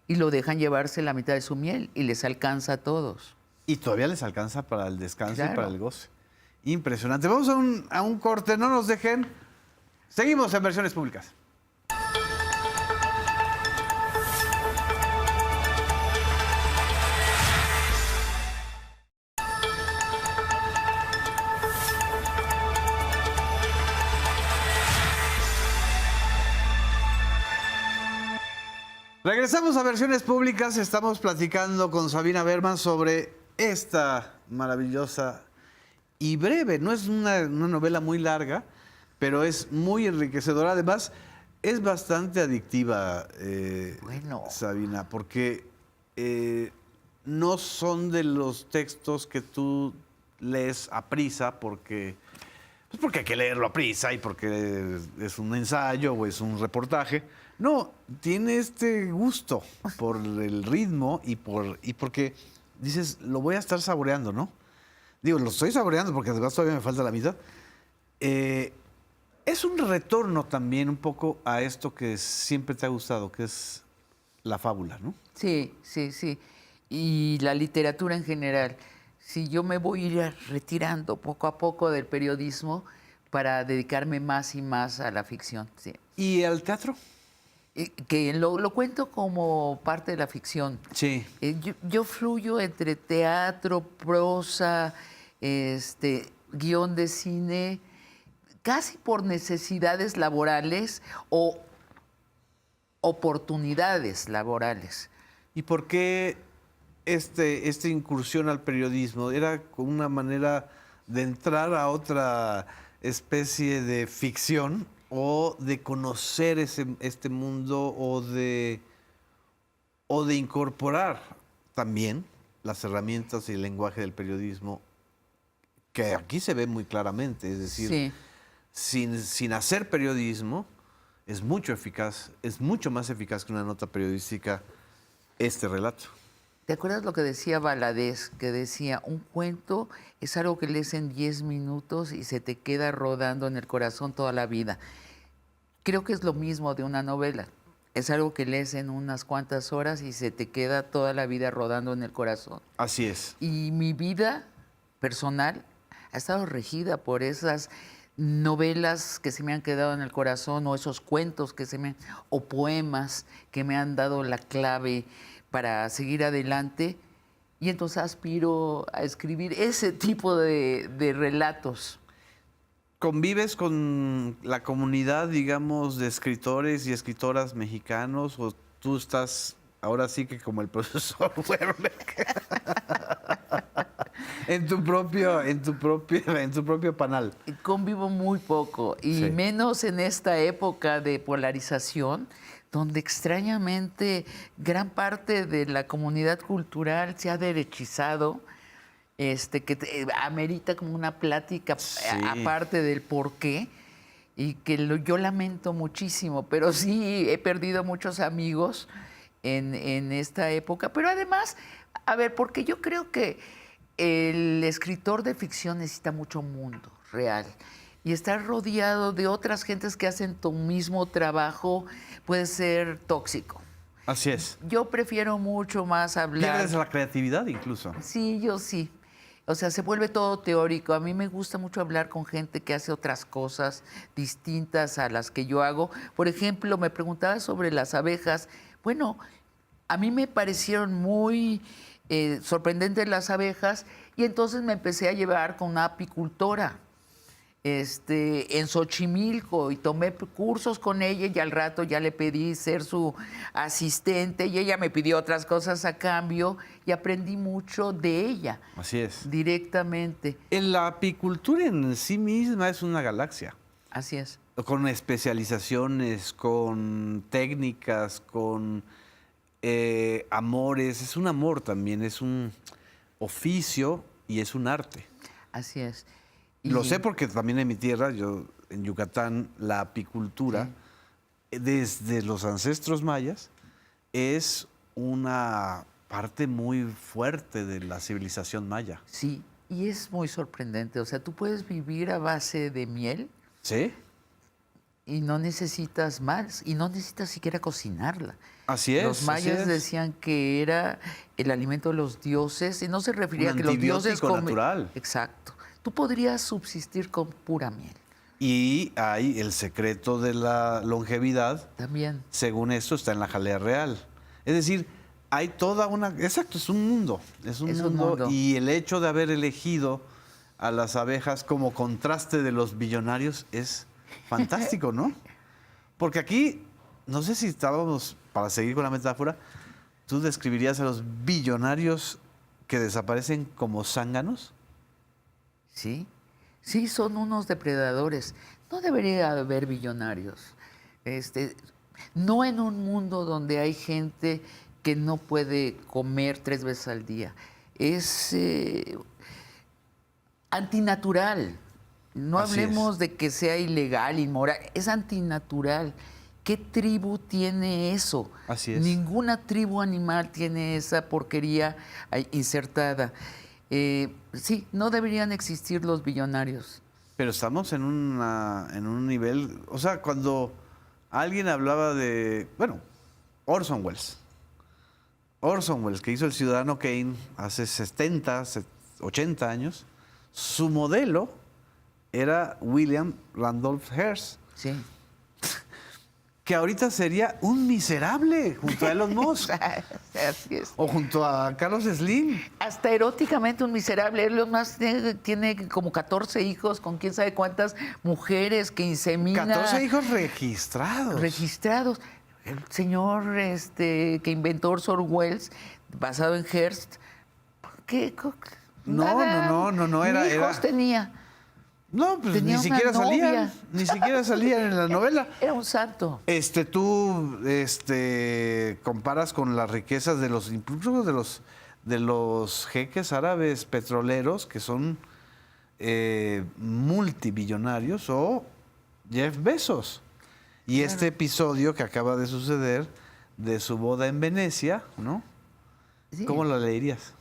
y lo dejan llevarse la mitad de su miel y les alcanza a todos. Y todavía les alcanza para el descanso Claro. y para el goce. Impresionante. Vamos a un corte, no nos dejen. Seguimos en Versiones Públicas. Regresamos a Versiones Públicas. Estamos platicando con Sabina Berman sobre esta maravillosa y breve. No es una novela muy larga, pero es muy enriquecedora. Además, es bastante adictiva, Bueno. Sabina, porque no son de los textos que tú lees a prisa, porque hay que leerlo a prisa y porque es un ensayo o es un reportaje. No, tiene este gusto por el ritmo y porque dices, lo voy a estar saboreando, ¿no? Digo, lo estoy saboreando porque además todavía me falta la mitad. Es un retorno también un poco a esto que siempre te ha gustado, que es la fábula, ¿no? Sí, sí, sí. Y la literatura en general. Si yo me voy a ir retirando poco a poco del periodismo para dedicarme más y más a la ficción. Sí. ¿Y al teatro? Que lo cuento como parte de la ficción. Sí. Yo fluyo entre teatro, prosa, guión de cine, casi por necesidades laborales o oportunidades laborales. ¿Y por qué esta incursión al periodismo? ¿Era como una manera de entrar a otra especie de ficción o de conocer este mundo o de incorporar también las herramientas y el lenguaje del periodismo, que aquí se ve muy claramente? Es decir, Sí. sin hacer periodismo es mucho más eficaz que una nota periodística este relato. ¿Te acuerdas lo que decía Valadez? Que decía, un cuento es algo que lees en 10 minutos y se te queda rodando en el corazón toda la vida. Creo que es lo mismo de una novela. Es algo que lees en unas cuantas horas y se te queda toda la vida rodando en el corazón. Así es. Y mi vida personal ha estado regida por esas novelas que se me han quedado en el corazón, o esos cuentos o poemas que me han dado la clave para seguir adelante, y entonces aspiro a escribir ese tipo de relatos. ¿Convives con la comunidad, digamos, de escritores y escritoras mexicanos, o tú estás ahora sí que como el profesor Werbeck en tu propio panal? Convivo muy poco, y Sí. menos en esta época de polarización, donde extrañamente gran parte de la comunidad cultural se ha derechizado, que amerita como una plática aparte del por qué, y que yo lamento muchísimo, pero sí he perdido muchos amigos en esta época. Pero además, a ver, porque yo creo que el escritor de ficción necesita mucho mundo real. y estar rodeado de otras gentes que hacen tu mismo trabajo puede ser tóxico. Así es. Yo prefiero mucho más hablar. Pierdes la creatividad incluso. Sí, yo sí. O sea, se vuelve todo teórico. A mí me gusta mucho hablar con gente que hace otras cosas distintas a las que yo hago. Por ejemplo, me preguntaba sobre las abejas. Bueno, a mí me parecieron muy sorprendentes las abejas y entonces me empecé a llevar con una apicultora en Xochimilco y tomé cursos con ella y al rato ya le pedí ser su asistente y ella me pidió otras cosas a cambio y aprendí mucho de ella. Así es. Directamente. La apicultura en sí misma es una galaxia. Así es. Con especializaciones, con técnicas, con amores. Es un amor también, es un oficio y es un arte. Así es. Lo sé porque también en mi tierra, yo en Yucatán, la apicultura, desde los ancestros mayas, es una parte muy fuerte de la civilización maya. Sí, y es muy sorprendente. O sea, tú puedes vivir a base de miel. ¿Sí? Y no necesitas más, y no necesitas siquiera cocinarla. Así es. Los mayas así es. decían que era el alimento de los dioses, y no se refería Un a que los dioses antibiótico natural. Exacto. Tú podrías subsistir con pura miel. Y hay el secreto de la longevidad, También. según esto, está en la jalea real. Es decir, hay toda una... Exacto, es un mundo. Es un mundo. Y el hecho de haber elegido a las abejas como contraste de los billonarios es fantástico, ¿no? Porque aquí, no sé si estábamos, para seguir con la metáfora, tú describirías a los billonarios que desaparecen como zánganos. Sí, sí, son unos depredadores. No debería haber billonarios. No en un mundo donde hay gente que no puede comer 3 veces al día. Es antinatural. No Así hablemos es. de que sea ilegal, inmoral. Es antinatural. ¿Qué tribu tiene eso? Así es. Ninguna tribu animal tiene esa porquería ahí insertada. Sí, no deberían existir los billonarios. Pero estamos en un nivel... O sea, cuando alguien hablaba de... Bueno, Orson Welles. Orson Welles, que hizo El Ciudadano Kane hace 70, 80 años, su modelo era William Randolph Hearst, Sí. que ahorita sería un miserable junto a Elon Musk Así es. o junto a Carlos Slim. Hasta eróticamente un miserable. Elon Musk tiene como 14 hijos con quién sabe cuántas mujeres que insemina. 14 hijos registrados. Registrados. El señor que inventó Orson Welles, basado en Hearst, ¿qué? No, era... Ni hijos tenía. No, pues Tenía ni una siquiera novia. salían, ni siquiera salían en la novela. Era un santo. Tú comparas con las riquezas de los, incluso de los jeques árabes petroleros que son multimillonarios, o Jeff Bezos. Y este episodio que acaba de suceder de su boda en Venecia, ¿no? Sí. ¿Cómo lo leerías?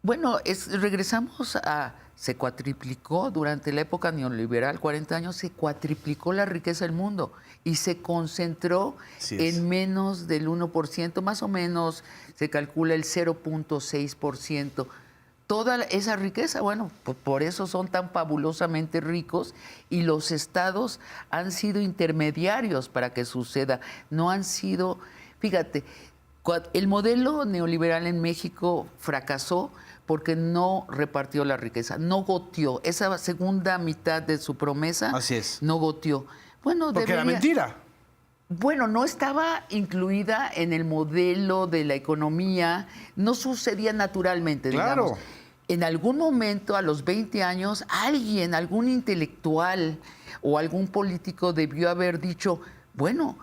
Bueno, regresamos a... Se cuatriplicó durante la época neoliberal, 40 años, se cuatriplicó la riqueza del mundo y se concentró en menos del 1%, más o menos se calcula el 0.6%. Toda esa riqueza, bueno, por eso son tan fabulosamente ricos y los estados han sido intermediarios para que suceda. No han sido, fíjate, el modelo neoliberal en México fracasó porque no repartió la riqueza, no goteó. Esa segunda mitad de su promesa Así es. no goteó. Bueno, Porque era mentira. Bueno, no estaba incluida en el modelo de la economía, no sucedía naturalmente, Claro. digamos. En algún momento, a los 20 años, alguien, algún intelectual o algún político debió haber dicho, bueno,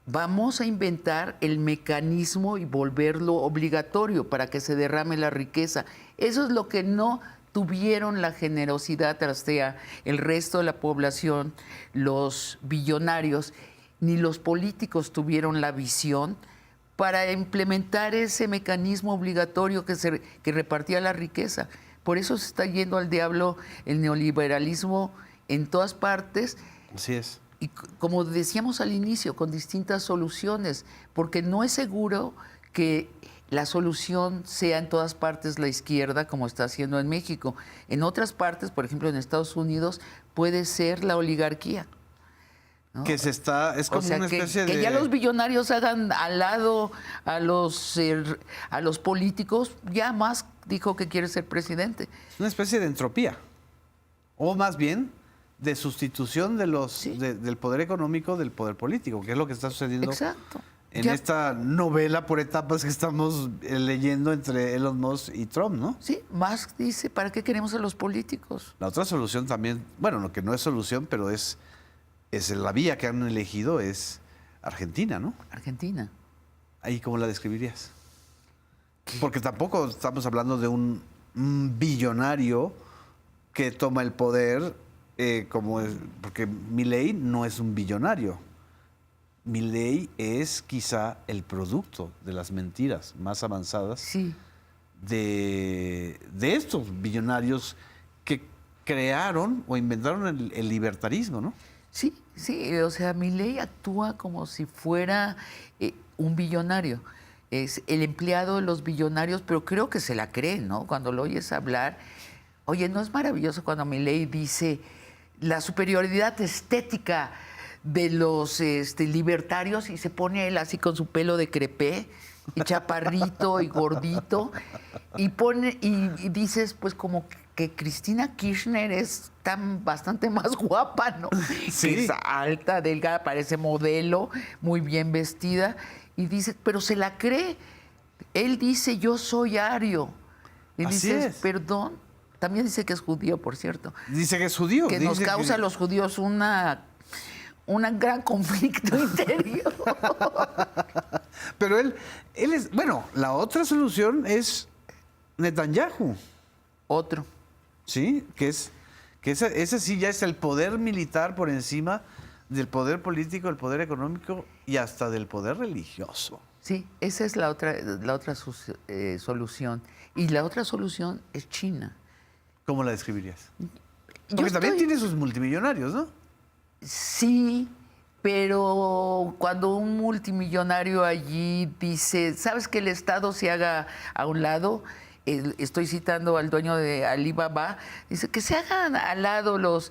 vamos a inventar el mecanismo y volverlo obligatorio para que se derrame la riqueza. Eso es lo que no tuvieron la generosidad hacia el resto de la población, los billonarios, ni los políticos tuvieron la visión para implementar ese mecanismo obligatorio que repartía la riqueza. Por eso se está yendo al diablo el neoliberalismo en todas partes. Así es. Y como decíamos al inicio, con distintas soluciones, porque no es seguro que la solución sea en todas partes la izquierda, como está haciendo en México. En otras partes, por ejemplo en Estados Unidos, puede ser la oligarquía, ¿no? Que es como una especie de... Que ya los billonarios hagan al lado a los políticos. Ya Musk dijo que quiere ser presidente. Es una especie de entropía. O más bien, de sustitución de del poder económico del poder político, que es lo que está sucediendo. Exacto. En esta novela por etapas que estamos leyendo entre Elon Musk y Trump, ¿no? Sí, Musk dice, ¿para qué queremos a los políticos? La otra solución también, bueno, lo que no es solución, pero es la vía que han elegido, es Argentina, ¿no? Argentina. ¿Ahí cómo la describirías? Porque tampoco estamos hablando de un billonario que toma el poder, porque Milei no es un billonario. Milei es quizá el producto de las mentiras más avanzadas Sí. de estos billonarios que crearon o inventaron el libertarismo, ¿no? Sí, sí, o sea, Milei actúa como si fuera un billonario. Es el empleado de los billonarios, pero creo que se la cree, ¿no? Cuando lo oyes hablar. Oye, ¿no es maravilloso cuando Milei dice la superioridad estética de los libertarios y se pone él así con su pelo de crepé y chaparrito y gordito y dices pues como que Cristina Kirchner es bastante más guapa, ¿no? Sí. Que es alta, delgada, parece modelo, muy bien vestida y dice, pero se la cree. Él dice, yo soy ario. Y Así dices, es. perdón. También dice que es judío, por cierto. Dice que es judío. Que nos causa a los judíos un gran conflicto interior. Pero él es... Bueno, la otra solución es Netanyahu, Otro. ¿sí? Que ese sí ya es el poder militar por encima del poder político, del poder económico y hasta del poder religioso. Sí, esa es la otra solución. Y la otra solución es China. ¿Cómo la describirías? Yo Porque también estoy- tiene sus multimillonarios, ¿no? Sí, pero cuando un multimillonario allí dice, ¿sabes que el Estado se haga a un lado? Estoy citando al dueño de Alibaba, dice que se hagan al lado los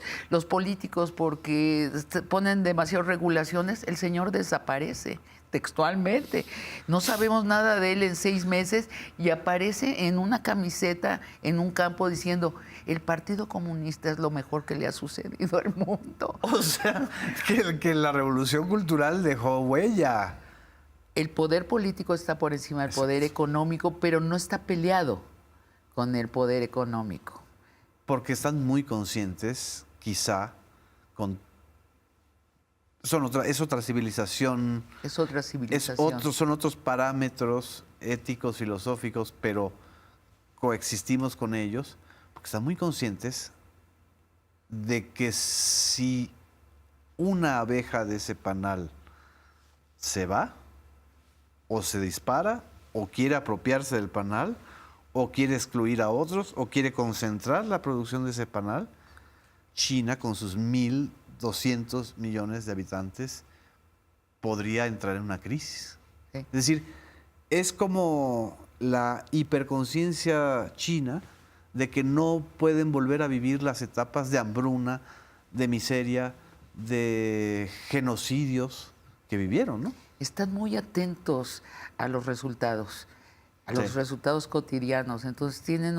políticos porque ponen demasiadas regulaciones, el señor desaparece textualmente. No sabemos nada de él en 6 meses y aparece en una camiseta en un campo diciendo, el Partido Comunista es lo mejor que le ha sucedido al mundo. O sea, que la revolución cultural dejó huella. El poder político está por encima del poder económico, pero no está peleado con el poder económico. Porque están muy conscientes, quizá, es otra civilización, Es otra civilización. son otros parámetros éticos, filosóficos, pero coexistimos con ellos, porque están muy conscientes de que si una abeja de ese panal se va, o se dispara, o quiere apropiarse del panal, o quiere excluir a otros, o quiere concentrar la producción de ese panal, China, con sus 1.200 millones de habitantes, podría entrar en una crisis. Sí. Es decir, es como la hiperconciencia china de que no pueden volver a vivir las etapas de hambruna, de miseria, de genocidios que vivieron, ¿no? Están muy atentos a los resultados, Sí. resultados cotidianos. Entonces tienen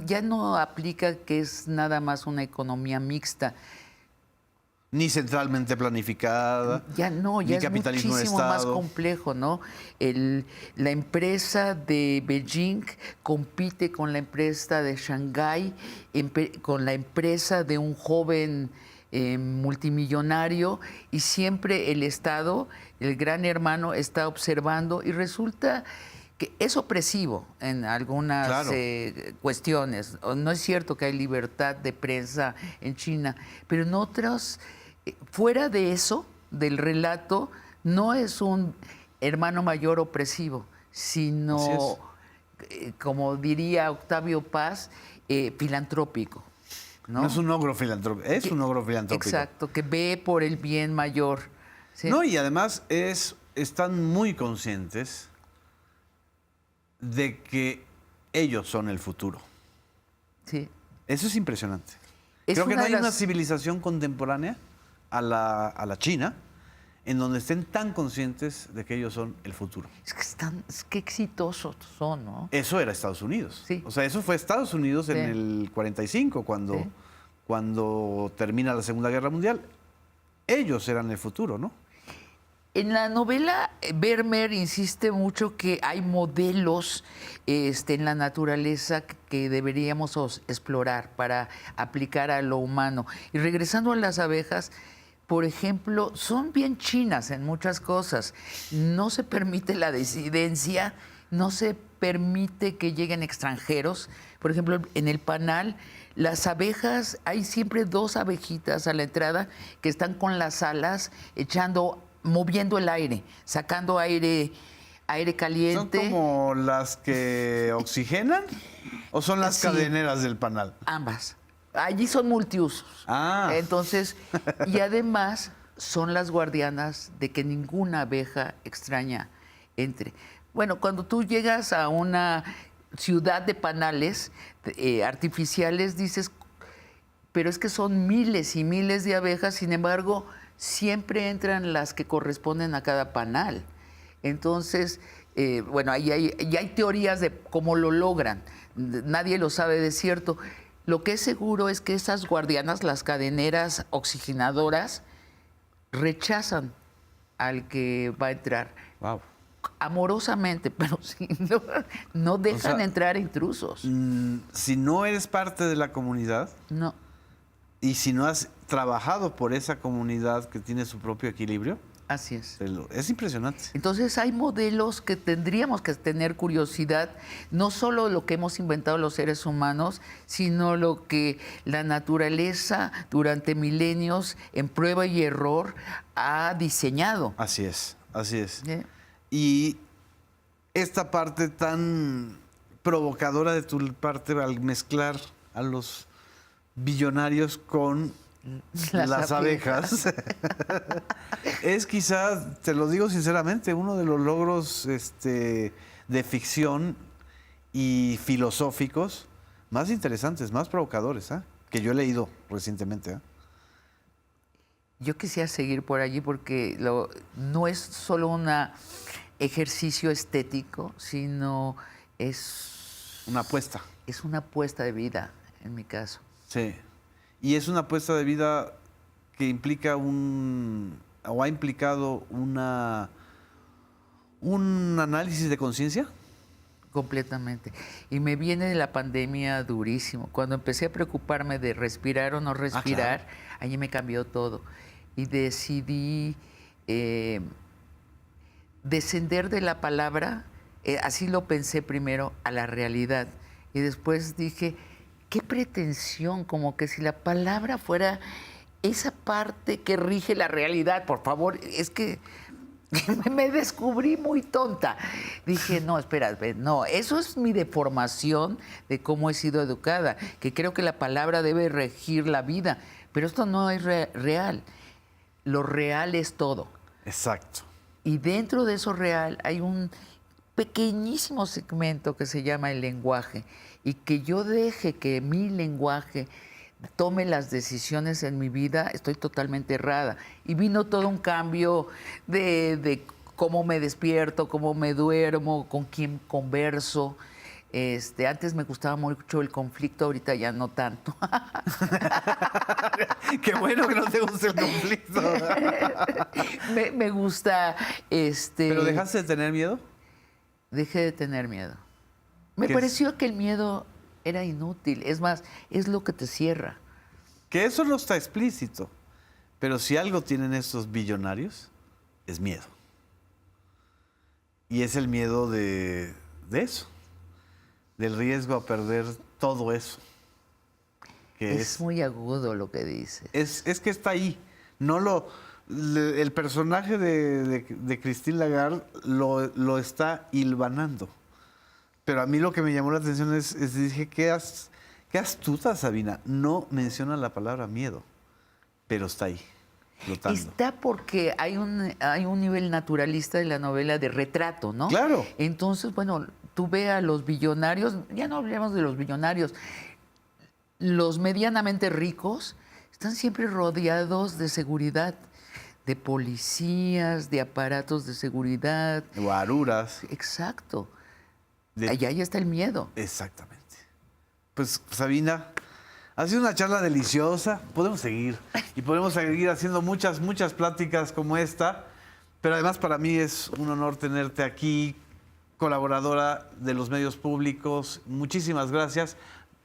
ya no aplica que es nada más una economía mixta. Ni centralmente planificada, Ya no, ni ya es capitalismo de muchísimo más Estado. complejo, ¿no? La empresa de Beijing compite con la empresa de Shanghái, con la empresa de un joven multimillonario, y siempre el Estado, el gran hermano, está observando y resulta que es opresivo en algunas Claro. cuestiones. No es cierto que hay libertad de prensa en China, pero en otras, fuera de eso, del relato, no es un hermano mayor opresivo, sino, como diría Octavio Paz, filantrópico. No es un ogro filantrópico, es un ogro filantrópico. Exacto, que ve por el bien mayor. ¿Sí? No, y además están muy conscientes de que ellos son el futuro. Sí. Eso es impresionante. Es Creo que no una hay de una las- civilización contemporánea a la China en donde estén tan conscientes de que ellos son el futuro. Es que exitosos son, ¿no? Eso era Estados Unidos. Sí. O sea, eso fue Estados Unidos en Sí. el 45, Sí. cuando termina la Segunda Guerra Mundial. Ellos eran el futuro, ¿no? En la novela, Vermeer insiste mucho que hay modelos en la naturaleza que deberíamos explorar para aplicar a lo humano. Y regresando a las abejas, por ejemplo, son bien chinas en muchas cosas. No se permite la disidencia, no se permite que lleguen extranjeros. Por ejemplo, en el panal, las abejas, hay siempre 2 abejitas a la entrada que están con las alas moviendo el aire, sacando aire ¿Son caliente. como las que oxigenan o son las Sí. cadeneras del panal? Ambas. Allí son multiusos. Ah. Entonces, y además son las guardianas de que ninguna abeja extraña entre. Bueno, cuando tú llegas a una ciudad de panales artificiales, dices, pero es que son miles y miles de abejas, sin embargo, siempre entran las que corresponden a cada panal. Entonces, bueno, ahí hay teorías de cómo lo logran. Nadie lo sabe de cierto. Lo que es seguro es que esas guardianas, las cadeneras oxigenadoras, rechazan al que va a entrar. Wow. Amorosamente, pero sí, no dejan O sea, entrar intrusos. Si no eres parte de la comunidad No. y si no has trabajado por esa comunidad que tiene su propio equilibrio, Así es. es impresionante. Entonces hay modelos que tendríamos que tener curiosidad, no solo lo que hemos inventado los seres humanos, sino lo que la naturaleza durante milenios en prueba y error ha diseñado. Así es, así es. ¿Sí? Y esta parte tan provocadora de tu parte al mezclar a los billonarios con las abejas, es quizás, te lo digo sinceramente, uno de los logros de ficción y filosóficos más interesantes, más provocadores, que yo he leído recientemente. Yo quisiera seguir por allí porque no es solo un ejercicio estético, sino Una apuesta. es una apuesta de vida, en mi caso. Sí. Y es una apuesta de vida que implica o ha implicado un análisis de conciencia. Completamente. Y me viene de la pandemia durísimo. Cuando empecé a preocuparme de respirar o no respirar, allí me cambió todo. Y decidí descender de la palabra, así lo pensé primero, a la realidad. Y después dije, qué pretensión, como que si la palabra fuera esa parte que rige la realidad. Por favor, es que me descubrí muy tonta. Dije, no, espera, no, eso es mi deformación de cómo he sido educada, que creo que la palabra debe regir la vida, pero esto no es real. Lo real es todo. Exacto. Y dentro de eso real hay un pequeñísimo segmento que se llama el lenguaje, y que yo deje que mi lenguaje tome las decisiones en mi vida, estoy totalmente errada. Y vino todo un cambio de cómo me despierto, cómo me duermo, con quién converso. Antes me gustaba mucho el conflicto, ahorita ya no tanto. Qué bueno que no te guste el conflicto. me gusta. ¿Pero dejaste de tener miedo? Dejé de tener miedo. Me ¿Qué pareció que el miedo era inútil. Es más, es lo que te cierra. Que eso no está explícito. Pero si algo tienen estos billonarios, es miedo. Y es el miedo de eso. Del riesgo a perder todo eso. Que Es muy agudo lo que dices. es que está ahí. El personaje de Christine Lagarde lo está hilvanando. Pero a mí lo que me llamó la atención es dije, Qué astuta, Sabina. No menciona la palabra miedo, pero está ahí, flotando. Está porque hay un nivel naturalista de la novela de retrato, ¿no? Claro. Entonces, bueno, tú ve a los billonarios, ya no hablemos de los billonarios, los medianamente ricos están siempre rodeados de seguridad, de policías, de aparatos de seguridad. Guaruras. Exacto. De- Ahí está el miedo. Exactamente. Pues, Sabina, ha sido una charla deliciosa. Podemos seguir. Y podemos seguir haciendo muchas, muchas pláticas como esta. Pero además para mí es un honor tenerte aquí, colaboradora de los medios públicos. Muchísimas gracias.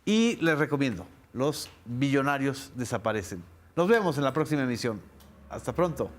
Y les recomiendo, Los Billonarios Desaparecen. Nos vemos en la próxima emisión. Hasta pronto.